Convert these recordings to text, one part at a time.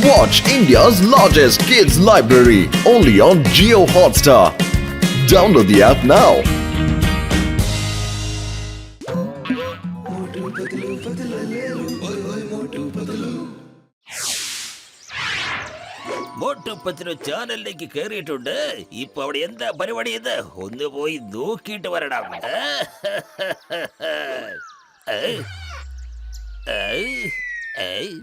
Watch India's largest kids library only on Jio Hotstar. Download the app now. Motu Patlu ചാനലിലേക്ക് കേറിയിട്ടുണ്ട്. ഇപ്പൊ അവിടെ എന്താ പരിപാടി എന്ന് ഒന്ന് പോയി നോക്കിയിട്ട് വരണം.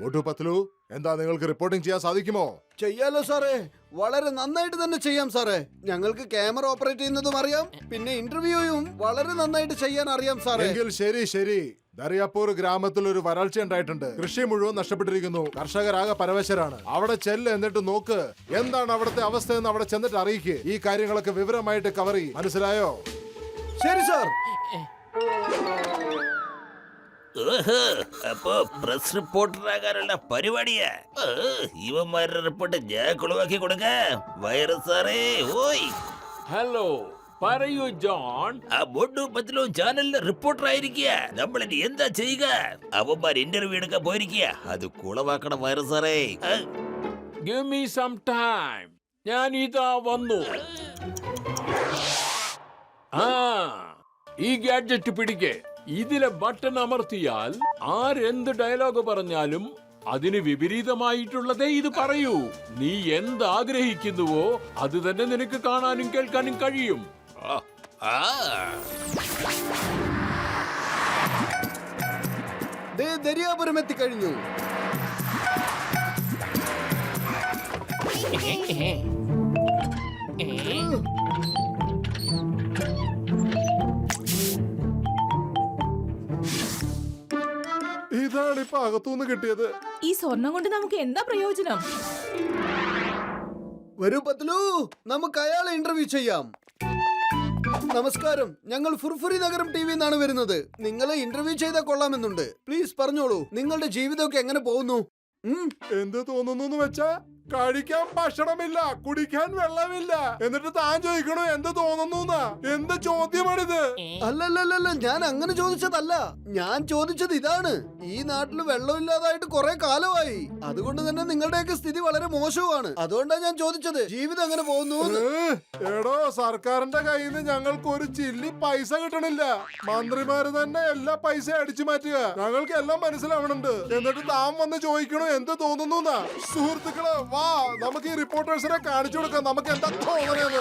മോട്ടു പത്ലു, എന്താ നിങ്ങൾക്ക് റിപ്പോർട്ടിംഗ് ചെയ്യാൻ സാധിക്കുമോ? ചെയ്യാലോ സാറേ, വളരെ നന്നായിട്ട് തന്നെ ചെയ്യാം സാറേ. ഞങ്ങൾക്ക് ക്യാമറ ഓപ്പറേറ്റ് ചെയ്യുന്നതും അറിയാം, പിന്നെ ഇന്റർവ്യൂയും വളരെ നന്നായിട്ട് ചെയ്യാൻ അറിയാം സാറേ. എങ്കിൽ ശരി ശരി. ദറിയാപ്പൂർ ഗ്രാമത്തിൽ ഒരു വരൾച്ച ഉണ്ടായിട്ടുണ്ട്. കൃഷി മുഴുവൻ നഷ്ടപ്പെട്ടിരിക്കുന്നു. കർഷകരാകെ പരവശരാണ്. അവിടെ ചെല്ല്, എന്നിട്ട് നോക്ക് എന്താണ് അവിടുത്തെ അവസ്ഥ എന്ന് അവിടെ ചെന്നിട്ട് അറിയിക്ക്. ഈ കാര്യങ്ങളൊക്കെ വിവരമായിട്ട് കവർ ചെയ്യും. മനസ്സിലായോ? ശരി സാർ. അപ്പൊ പ്രസ് റിപ്പോർട്ടറാകാനുള്ള പരിപാടിയാ. ഇവന്മാരുടെ റിപ്പോർട്ട് ഞാൻ കുളവാക്കി കൊടുക്കാം. വൈറസ് സാറേ, ഓയ്. ഹലോ, പറയൂ ജോൺ. ആ മോട്ടു പത്ലു ചാനലിലെ റിപ്പോർട്ടർ ആയിരിക്കുക. നമ്മളിനി എന്താ ചെയ്യുക? അവന്മാർ ഇന്റർവ്യൂ എടുക്കാൻ പോയിരിക്കുക. അത് കുളവാക്കണം വൈറസ് സാറേ. Give me some time. ഞാൻ ഇതാ വന്നു. ഈ ഗാഡ്ജറ്റ് പിടിക്കേ. ഇതിലെ ബട്ടൺ അമർത്തിയാൽ ആരെന്ത് ഡയലോഗ് പറഞ്ഞാലും അതിന് വിപരീതമായിട്ടുള്ളതേ ഇത് പറയൂ. നീ എന്താഗ്രഹിക്കുന്നുവോ അത് തന്നെ നിനക്ക് കാണാനും കേൾക്കാനും കഴിയും. ദരിയാപുരം എത്തിക്കഴിഞ്ഞു. ഇതാണ് ഇപ്പൊ അകത്തുനിന്ന് കിട്ടിയത്. ഈ സ്വർണം കൊണ്ട് നമുക്ക് എന്താ പ്രയോജനം? വരൂ പത്ലു, നമുക്ക് അയാളെ ഇന്റർവ്യൂ ചെയ്യാം. നമസ്കാരം, ഞങ്ങൾ ഫുർഫുരി നഗരം ടി വിന്നാണ് വരുന്നത്. നിങ്ങളെ ഇന്റർവ്യൂ ചെയ്താൽ കൊള്ളാമെന്നുണ്ട്. പ്ലീസ് പറഞ്ഞോളൂ, നിങ്ങളുടെ ജീവിതമൊക്കെ എങ്ങനെ പോകുന്നു? എന്ത് തോന്നുന്നു വെച്ചാ, കഴിക്കാൻ ഭക്ഷണമില്ല, കുടിക്കാൻ വെള്ളമില്ല, എന്നിട്ട് താൻ ചോദിക്കണോ എന്ത് തോന്നുന്നു? എന്ത് ചോദ്യമാണിത്? അല്ലല്ലല്ല, ഞാൻ അങ്ങനെ ചോദിച്ചതല്ല. ഞാൻ ചോദിച്ചത് ഇതാണ്. ഈ നാട്ടിൽ വെള്ളമില്ലാതായിട്ട് കുറെ കാലമായി. അതുകൊണ്ട് തന്നെ നിങ്ങളുടെയൊക്കെ സ്ഥിതി വളരെ മോശമാണ്. അതുകൊണ്ടാണ് ഞാൻ ചോദിച്ചത് ജീവിതം എങ്ങനെ പോകുന്നു. എടോ, സർക്കാരിന്റെ കയ്യിൽ നിന്ന് ഞങ്ങൾക്ക് ഒരു ചില്ലി പൈസ കിട്ടണില്ല. മന്ത്രിമാര് തന്നെ എല്ലാ പൈസ അടിച്ചു മാറ്റുക. ഞങ്ങൾക്ക് എല്ലാം മനസ്സിലാവണുണ്ട്. എന്നിട്ട് താൻ വന്ന് ചോദിക്കണോ എന്ത് തോന്നുന്നു? സുഹൃത്തുക്കളെ, വാ, നമുക്ക് ഈ റിപ്പോർട്ടേഴ്സിനെ കാണിച്ചു കൊടുക്കാം നമുക്ക് എന്താ തോന്നുന്നത്.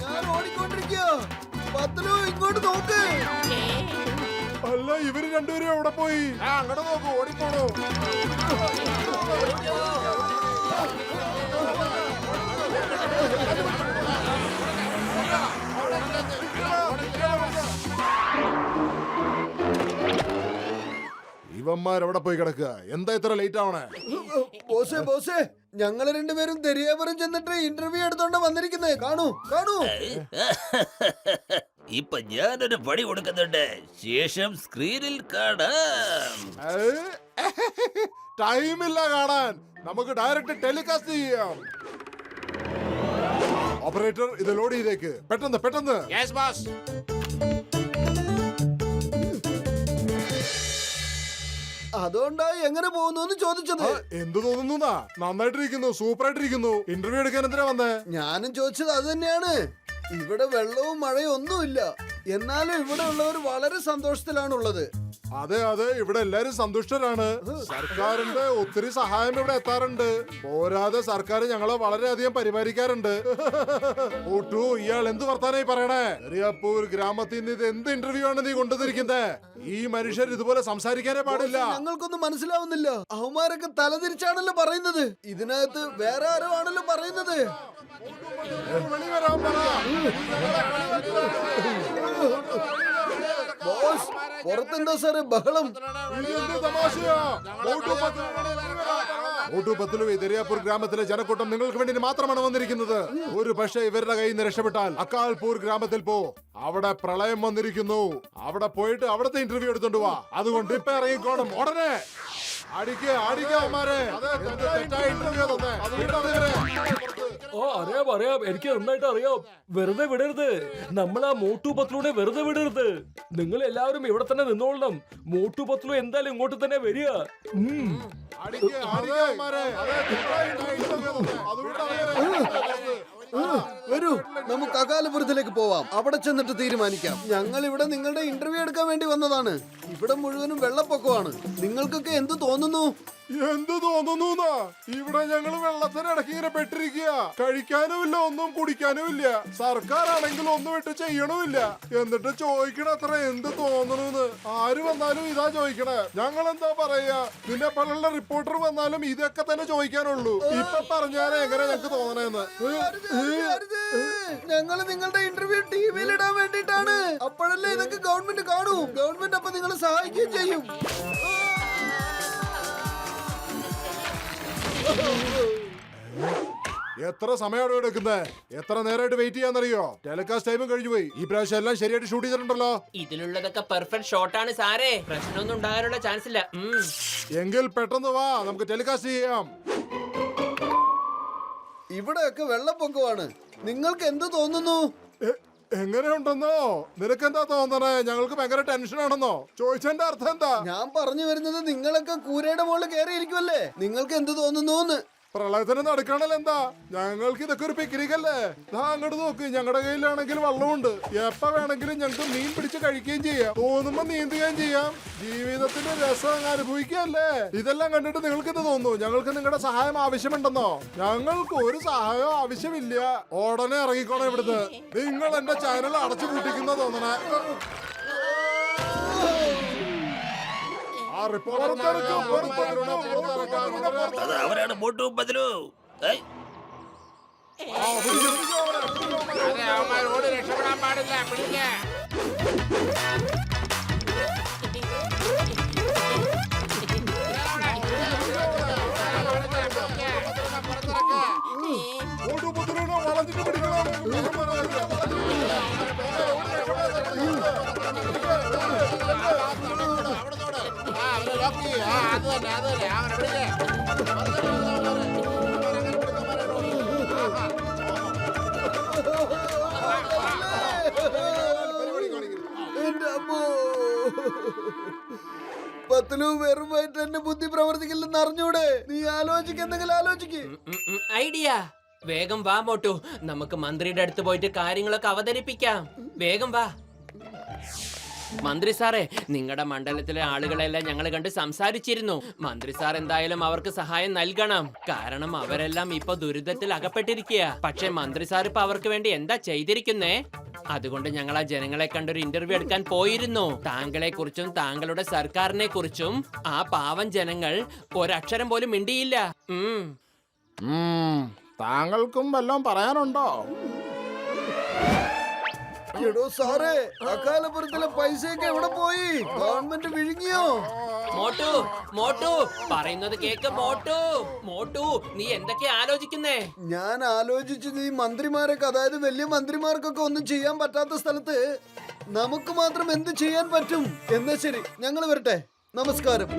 ഞാൻ ഓടിക്കൊണ്ടിരിക്കുക. പത്ലു, ഇങ്ങോട്ട് നോക്ക്. അല്ല, ഇവര് രണ്ടുപേരും എവിടെ പോയി? അങ്ങോട്ട് നോക്കൂ, ഓടിപ്പോണോ? ഇവന്മാരെവിടെ പോയി കിടക്കുക? എന്താ ഇത്ര ലേറ്റ് ആവണേ? ബോസേ, ഞങ്ങള് രണ്ടുപേരും ദരിയാപുരം ചെന്നിട്ട് ഇന്റർവ്യൂ എടുത്തോണ്ട് വന്നിരിക്കുന്നത്. കാണൂ. ഇപ്പൊ ഞാനൊരു പണി കൊടുക്കുന്നുണ്ട്. ശേഷം സ്ക്രീനിൽ കാണാം. ടൈമില്ല കാണാൻ. നമുക്ക് ഡയറക്റ്റ് ടെലികാസ്റ്റ് ചെയ്യാം. ഓപ്പറേറ്റർ, ഇത് ലോഡ് ചെയ്തേക്ക്. പെട്ടെന്ന്. അതുകൊണ്ടായി എങ്ങനെ പോകുന്നു ചോദിച്ചത്. എന്ത് തോന്നുന്നു? നന്നായിട്ടിരിക്കുന്നു, സൂപ്പറായിട്ടിരിക്കുന്നു. ഇന്റർവ്യൂ എടുക്കാൻ എന്തിനാ വന്നേ? ഞാനും ചോദിച്ചത് അത് തന്നെയാണ്. ഇവിടെ വെള്ളവും മഴയും ഒന്നുമില്ല. എന്നാലും ഇവിടെ ഉള്ളവർ വളരെ സന്തോഷത്തിലാണുള്ളത്. അതെ, ഇവിടെ എല്ലാരും സന്തുഷ്ടരാണ്. സർക്കാരിന്റെ ഒത്തിരി സഹായം ഇവിടെ എത്താറുണ്ട്. പോരാതെ സർക്കാർ ഞങ്ങളെ വളരെയധികം പരിപാലിക്കാറുണ്ട്. ഓട്ടു, ഇയാൾ എന്ത് വർത്താനായി പറയണേ? ദരിയാപ്പൂർ ഗ്രാമത്തിൽ നിന്ന് ഇത് എന്ത് ഇന്റർവ്യൂ ആണ് നീ കൊണ്ടുവന്നിരിക്കുന്നത്? ഈ മനുഷ്യർ ഇതുപോലെ സംസാരിക്കാനേ പാടില്ല. ഞങ്ങൾക്കൊന്നും മനസ്സിലാവുന്നില്ല. അവന്മാരൊക്കെ തലതിരിച്ചാണല്ലോ പറയുന്നത്. ഇതിനകത്ത് വേറെ ആരോ ആണല്ലോ പറയുന്നത്. ബോസ്, പുറത്തെന്താ സാറേ ബഹളം? മോട്ടു പത്ലു, ദരിയാപൂർ ഗ്രാമത്തിലെ ജനക്കൂട്ടം നിങ്ങൾക്ക് വേണ്ടി മാത്രമാണ് വന്നിരിക്കുന്നത്. ഒരു പക്ഷേ ഇവരുടെ കയ്യിൽ നിന്ന് രക്ഷപ്പെട്ടാൽ അക്കാൽപൂർ ഗ്രാമത്തിൽ പോ. അവിടെ പ്രളയം വന്നിരിക്കുന്നു. അവിടെ പോയിട്ട് അവിടുത്തെ ഇന്റർവ്യൂ എടുത്തോണ്ട് വാ. അതുകൊണ്ട് ഇപ്പൊ ഇറങ്ങിക്കോണം ഉടനെ. അടിക്കുക അടിക്കുക അവന്മാരെ. തെറ്റായ ഇന്റർവ്യൂ തന്നെ. അറിയാം എനിക്ക് നന്നായിട്ട് അറിയാം. വെറുതെ വിടരുത്, നമ്മൾ ആ മോട്ടു പത്ലുവിനെ വെറുതെ വിടരുത്. നിങ്ങൾ എല്ലാവരും ഇവിടെ തന്നെ നിന്നോളണം. മോട്ടു പത്ലു എന്തായാലും ഇങ്ങോട്ട് തന്നെ വരിക. വരൂ, നമുക്ക് അകാലപുരത്തിലേക്ക് പോവാം. അവിടെ ചെന്നിട്ട് തീരുമാനിക്കാം. ഞങ്ങൾ ഇവിടെ നിങ്ങളുടെ ഇന്റർവ്യൂ എടുക്കാൻ വേണ്ടി വന്നതാണ്. ഇവിടെ മുഴുവനും വെള്ളപ്പൊക്കമാണ്. നിങ്ങൾക്കൊക്കെ എന്ത് തോന്നുന്നു? എന്ത് തോന്നുന്നു? ഇവിടെ ഞങ്ങള് വെള്ളത്തിനിടയ്ക്ക് ഇങ്ങനെ പെട്ടിരിക്കുക. കഴിക്കാനുമില്ല, ഒന്നും കുടിക്കാനുമില്ല. സർക്കാരാണെങ്കിൽ ഒന്നും ഇട്ട് ചെയ്യണമില്ല. എന്നിട്ട് ചോദിക്കണ അത്ര എന്ത് തോന്നണൂന്ന്. ആര് വന്നാലും ഇതാ ചോദിക്കണേ. ഞങ്ങൾ എന്താ പറയാ? നിന്നെ പോലുള്ള റിപ്പോർട്ടർ വന്നാലും ഇതൊക്കെ തന്നെ ചോദിക്കാനുള്ളൂ. ഇപ്പൊ പറഞ്ഞാലേ എങ്ങനെ ഞങ്ങക്ക് തോന്നണേന്ന്. ഞങ്ങൾ നിങ്ങളുടെ ഇന്റർവ്യൂ ടിവിയിൽ ഇടാൻ വേണ്ടിട്ടാണ്. അപ്പോഴല്ലേ ഇതൊക്കെ ഗവൺമെന്റ് കാണൂ. ഗവൺമെന്റ് അപ്പൊ നിങ്ങളെ സഹായിക്കുകയും ചെയ്യും. എത്ര സമയമാണ് എടുക്കുന്നത്? എത്ര നേരമായിട്ട് വെയിറ്റ് ചെയ്യാന്നറിയോ? ടെലികാസ്റ്റ് ടൈമും കഴിഞ്ഞു പോയി. ഈ പ്രാവശ്യം എല്ലാം ശരിയായിട്ട് ഷൂട്ട് ചെയ്തിട്ടുണ്ടല്ലോ. ഇതിലുള്ളതൊക്കെ പെർഫെക്റ്റ് ഷോട്ടാണ് സാറേ. പ്രശ്നമൊന്നും ഉണ്ടാകാനുള്ള ചാൻസ് ഇല്ല. എങ്കിൽ പെട്ടെന്ന് വാ, നമുക്ക് ടെലികാസ്റ്റ് ചെയ്യാം. ഇവിടെയൊക്കെ വെള്ളപ്പൊക്കമാണ്. നിങ്ങൾക്ക് എന്ത് തോന്നുന്നു? എങ്ങനെയുണ്ടെന്നോ? നിനക്കെന്താ തോന്നണേ? ഞങ്ങൾക്ക് ഭയങ്കര ടെൻഷൻ ആണെന്നോ? ചോദിച്ചതിന്റെ അർത്ഥം എന്താ? ഞാൻ പറഞ്ഞു വരുന്നത് നിങ്ങളൊക്കെ കൂരയുടെ മുകളിൽ കയറിയിരിക്കുമല്ലേ. നിങ്ങൾക്ക് എന്ത് തോന്നുന്നു? പ്രളയത്തിന് നടക്കണല്ലോ. എന്താ, ഞങ്ങൾക്ക് ഇതൊക്കെ ഒരു പിക്നിക് അല്ലേ? അങ്ങോട്ട് നോക്ക്, ഞങ്ങളുടെ കയ്യിലാണെങ്കിൽ വെള്ളമുണ്ട്. എപ്പ വേണമെങ്കിലും ഞങ്ങൾക്ക് മീൻ പിടിച്ച് കഴിക്കുകയും ചെയ്യാം. തോന്നുമ്പോ നീന്തുകയും ചെയ്യാം. ജീവിതത്തിന്റെ രസം അനുഭവിക്കുകയല്ലേ? ഇതെല്ലാം കണ്ടിട്ട് നിങ്ങൾക്ക് ഇത് തോന്നുന്നു ഞങ്ങൾക്ക് നിങ്ങളുടെ സഹായം ആവശ്യമുണ്ടെന്നോ? ഞങ്ങൾക്ക് ഒരു സഹായം ആവശ്യമില്ല. ഉടനെ ഇറങ്ങിക്കോണം ഇവിടുന്ന്. നിങ്ങൾ എന്റെ ചാനൽ അടച്ചു പൂട്ടിക്കുന്ന തോന്നണേ. അത് അവരാണ് മോട്ടു പത്ലു. ഏയ്, രക്ഷപ്പെടാൻ പാടില്ല. പിടിക്കേ വളഞ്ഞിട്ട് പിടിക്കണം. എന്റെ അമ്മോ, പത്ലു വെറുമായിട്ട് എന്നെ ബുദ്ധി പ്രവർത്തിക്കില്ലെന്ന് അറിഞ്ഞൂടെ? നീ എന്തെങ്കിലും ആലോചിക്ക്. ഐഡിയ. വേഗം വാ മോട്ടു, നമുക്ക് മന്ത്രിയുടെ അടുത്ത് പോയിട്ട് കാര്യങ്ങളൊക്കെ അവതരിപ്പിക്കാം. വേഗം വാ. മന്ത്രി സാറേ, നിങ്ങളുടെ മണ്ഡലത്തിലെ ആളുകളെല്ലാം ഞങ്ങൾ കണ്ട് സംസാരിച്ചിരുന്നു. മന്ത്രി സാർ എന്തായാലും അവർക്ക് സഹായം നൽകണം. കാരണം അവരെല്ലാം ഇപ്പൊ ദുരിതത്തിൽ അകപ്പെട്ടിരിക്കുക. പക്ഷെ മന്ത്രി സാർ ഇപ്പൊ അവർക്ക് വേണ്ടി എന്താ ചെയ്തിരിക്കുന്നേ? അതുകൊണ്ട് ഞങ്ങൾ ആ ജനങ്ങളെ കണ്ടൊരു ഇന്റർവ്യൂ എടുക്കാൻ പോയിരുന്നു. താങ്കളെ കുറിച്ചും താങ്കളുടെ സർക്കാരിനെ കുറിച്ചും ആ പാവം ജനങ്ങൾ ഒരക്ഷരം പോലും മിണ്ടിയില്ല. താങ്കൾക്കും വല്ലതും പറയാനുണ്ടോ? എടോ സാറേ, അകാലപുരത്തിലെ പൈസയൊക്കെ എവിടെ പോയി? ഗവൺമെന്റ് വിഴുങ്ങിയോ? മോട്ടു, മോട്ടു പറയുന്നത് കേക്ക്. മോട്ടു, മോട്ടു നീ എന്തൊക്കെ ആലോചിക്കുന്നേ? ഞാൻ ആലോചിച്ചത് ഈ മന്ത്രിമാരൊക്കെ, അതായത് വലിയ മന്ത്രിമാർക്കൊക്കെ ഒന്നും ചെയ്യാൻ പറ്റാത്ത സ്ഥലത്ത് നമുക്ക് മാത്രം എന്ത് ചെയ്യാൻ പറ്റും? എന്നാ ശരി, ഞങ്ങൾ വരട്ടെ. നമസ്കാരം.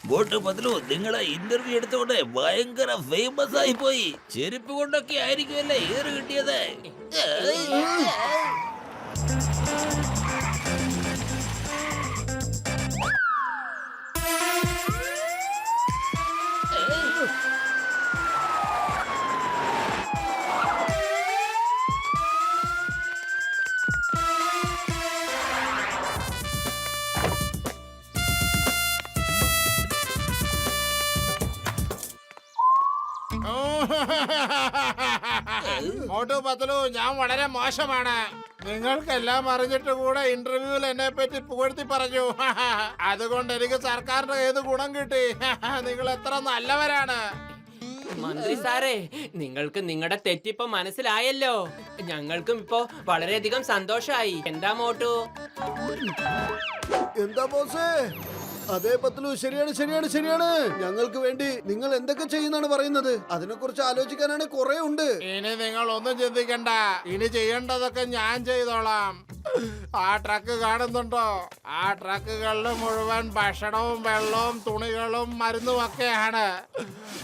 മോട്ടു പത്ലു, നിങ്ങളെ ഇന്റർവ്യൂ എടുത്തോണ്ട് ഭയങ്കര ഫേമസ് ആയി പോയി. ചെരുപ്പ് കൊണ്ടൊക്കെ ആയിരിക്കുമല്ലേ ഏറ് കിട്ടിയത്. മോട്ടു പത്ലു, ഞാൻ വളരെ മോശമാണ്. നിങ്ങൾക്കെല്ലാം അറിഞ്ഞിട്ട് കൂടെ ഇന്റർവ്യൂവിൽ എന്നെ പറ്റി പുകഴ്ത്തി പറഞ്ഞു. അതുകൊണ്ട് എനിക്ക് സർക്കാരിന്റെ ഏത് ഗുണം കിട്ടി? നിങ്ങൾ എത്ര നല്ലവരാണ്. മന്ത്രി സാറേ, നിങ്ങൾക്ക് നിങ്ങളുടെ തെറ്റിപ്പോ മനസ്സിലായല്ലോ. ഞങ്ങൾക്കും ഇപ്പോ വളരെയധികം സന്തോഷമായി. എന്താ മോട്ടു? എന്താ ബോസേ? അതെ പത്ലു, ശരിയാണ്. ഞങ്ങൾക്ക് വേണ്ടി നിങ്ങൾ എന്തൊക്കെ ചെയ്യുന്നാണ് പറയുന്നത്? അതിനെ കുറിച്ച് ആലോചിക്കാനാണ് കുറെ ഉണ്ട്. ഇനി നിങ്ങൾ ഒന്നും ചിന്തിക്കണ്ട. ഇനി ചെയ്യേണ്ടതൊക്കെ ഞാൻ ചെയ്തോളാം. ആ ട്രക്ക് കാണുന്നുണ്ടോ? ആ ട്രക്കുകളിൽ മുഴുവൻ ഭക്ഷണവും വെള്ളവും തുണികളും മരുന്നും ഒക്കെയാണ്.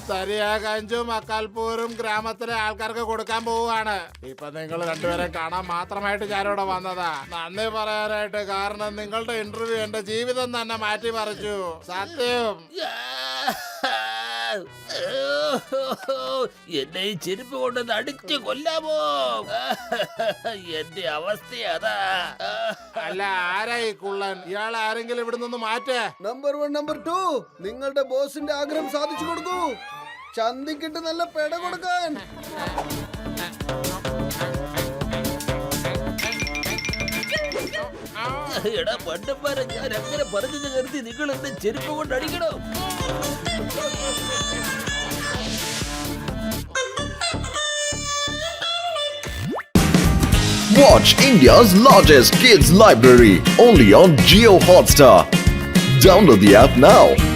തരിയ കഞ്ചും അക്കാൽപൂരും ഗ്രാമത്തിലെ ആൾക്കാർക്ക് കൊടുക്കാൻ പോവുകയാണ്. ഇപ്പൊ നിങ്ങൾ രണ്ടുപേരെ കാണാൻ മാത്രമായിട്ട് ഞാനിവിടെ വന്നതാ. നന്ദി പറയാനായിട്ട്. കാരണം നിങ്ങളുടെ ഇന്റർവ്യൂ എന്റെ ജീവിതം തന്നെ മാറ്റിമറിച്ചു. സത്യം. എന്നെ ഈ ചെരുപ്പ് കൊണ്ട് അടിച്ചു കൊല്ലാമോ? എന്റെ അവസ്ഥ അതാ. അല്ല, ആരാ ഈ കുള്ളൻ? ഇയാൾ ആരെങ്കിലും ഇവിടെ നിന്ന് മാറ്റേ. നമ്പർ 1 നമ്പർ 2 നിങ്ങളുടെ ബോസിന്റെ ആഗ്രഹം സാധിച്ചു കൊടുക്കൂ. ചന്തിക്കിട്ട് നല്ല പെട കൊടുക്കാൻ. എടാ പണ്ടന്മാരെ, ഞാൻ അങ്ങനെ പറഞ്ഞത് കരുതി നിങ്ങൾ എന്നെ ചെരുപ്പ് കൊണ്ട് അടിക്കണം. Watch India's largest kids library only on Geo Hotstar. Download the app now.